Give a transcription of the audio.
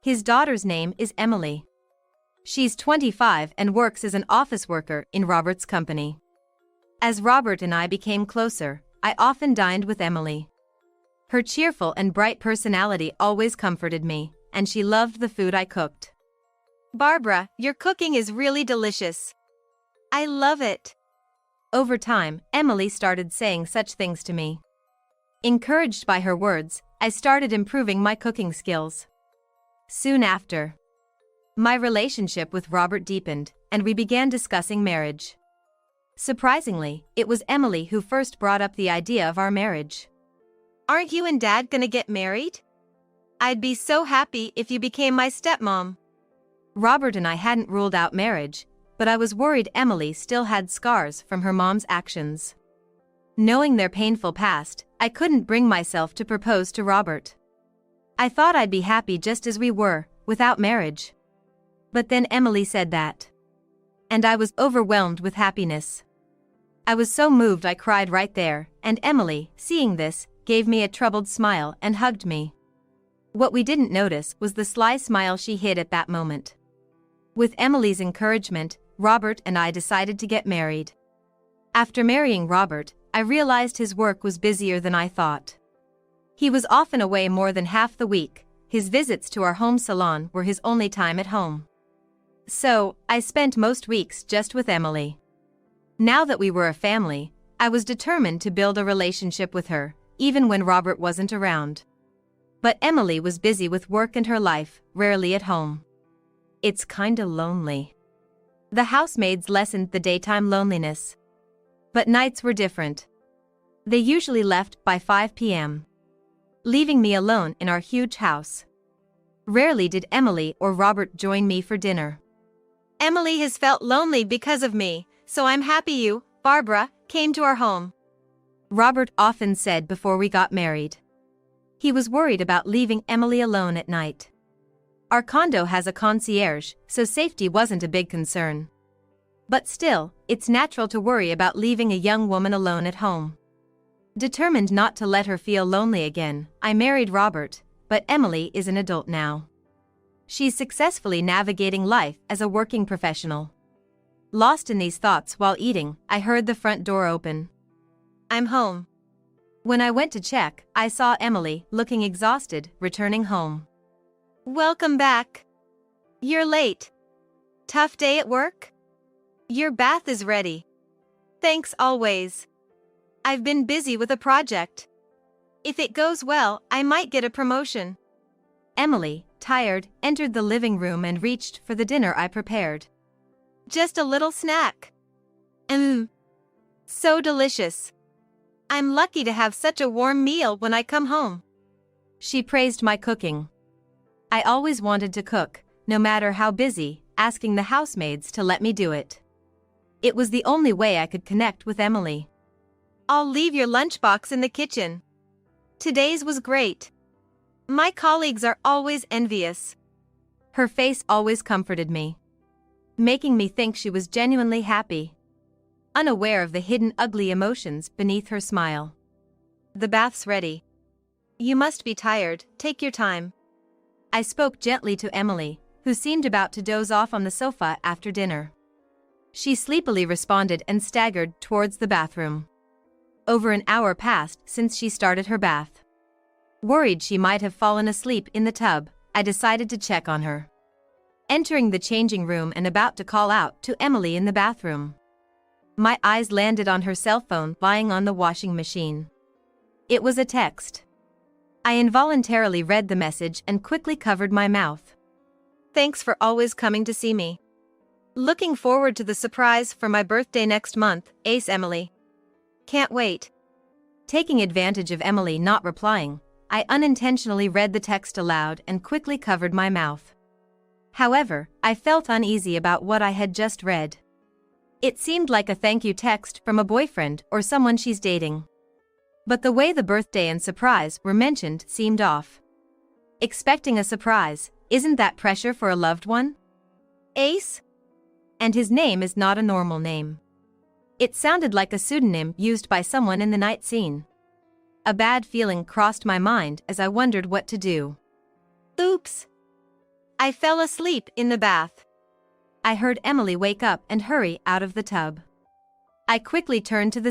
His daughter's name is Emily. She's 25 and works as an office worker in Robert's company. As Robert and I became closer, I often dined with Emily. Her cheerful and bright personality always comforted me, and she loved the food I cooked. Barbara, your cooking is really delicious. I love it. Over time, Emily started saying such things to me. Encouraged by her words, I started improving my cooking skills. Soon after, my relationship with Robert deepened, and we began discussing marriage. Surprisingly, it was Emily who first brought up the idea of our marriage. Aren't you and Dad gonna get married? I'd be so happy if you became my stepmom. Robert and I hadn't ruled out marriage, but I was worried Emily still had scars from her mom's actions. Knowing their painful past, I couldn't bring myself to propose to Robert. I thought I'd be happy just as we were, without marriage. But then Emily said that. And I was overwhelmed with happiness. I was so moved I cried right there, and Emily, seeing this, gave me a troubled smile and hugged me. What we didn't notice was the sly smile she hid at that moment. With Emily's encouragement, Robert and I decided to get married. After marrying Robert, I realized his work was busier than I thought. He was often away more than half the week. His visits to our home salon were his only time at home. So, I spent most weeks just with Emily. Now that we were a family, I was determined to build a relationship with her, even when Robert wasn't around. But Emily was busy with work and her life, rarely at home. It's kinda lonely. The housemaids lessened the daytime loneliness. But nights were different. They usually left by 5 p.m., leaving me alone in our huge house. Rarely did Emily or Robert join me for dinner. Emily has felt lonely because of me, so I'm happy you, Barbara, came to our home. Robert often said before we got married. He was worried about leaving Emily alone at night. Our condo has a concierge, so safety wasn't a big concern. But still, it's natural to worry about leaving a young woman alone at home. Determined not to let her feel lonely again, I married Robert, but Emily is an adult now. She's successfully navigating life as a working professional. Lost in these thoughts while eating, I heard the front door open. I'm home. When I went to check, I saw Emily, looking exhausted, returning home. Welcome back. You're late. Tough day at work? Your bath is ready. Thanks always. I've been busy with a project. If it goes well, I might get a promotion. Emily, tired, entered the living room and reached for the dinner I prepared. Just a little snack. So delicious. I'm lucky to have such a warm meal when I come home. She praised my cooking. I always wanted to cook, no matter how busy, asking the housemaids to let me do it. It was the only way I could connect with Emily. I'll leave your lunchbox in the kitchen. Today's was great. My colleagues are always envious. Her face always comforted me, making me think she was genuinely happy, unaware of the hidden ugly emotions beneath her smile. The bath's ready. You must be tired, take your time. I spoke gently to Emily, who seemed about to doze off on the sofa after dinner. She sleepily responded and staggered towards the bathroom. Over an hour passed since she started her bath. Worried she might have fallen asleep in the tub, I decided to check on her. Entering the changing room and about to call out to Emily in the bathroom, my eyes landed on her cell phone lying on the washing machine. It was a text. I involuntarily read the message and quickly covered my mouth. Thanks for always coming to see me. Looking forward to the surprise for my birthday next month, Ace Emily. Can't wait. Taking advantage of Emily not replying, I unintentionally read the text aloud and quickly covered my mouth. However, I felt uneasy about what I had just read. It seemed like a thank you text from a boyfriend or someone she's dating. But the way the birthday and surprise were mentioned seemed off. Expecting a surprise, isn't that pressure for a loved one? Ace? And his name is not a normal name. It sounded like a pseudonym used by someone in the night scene. A bad feeling crossed my mind as I wondered what to do. Oops. I fell asleep in the bath. I heard Emily wake up and hurry out of the tub. I quickly turned to the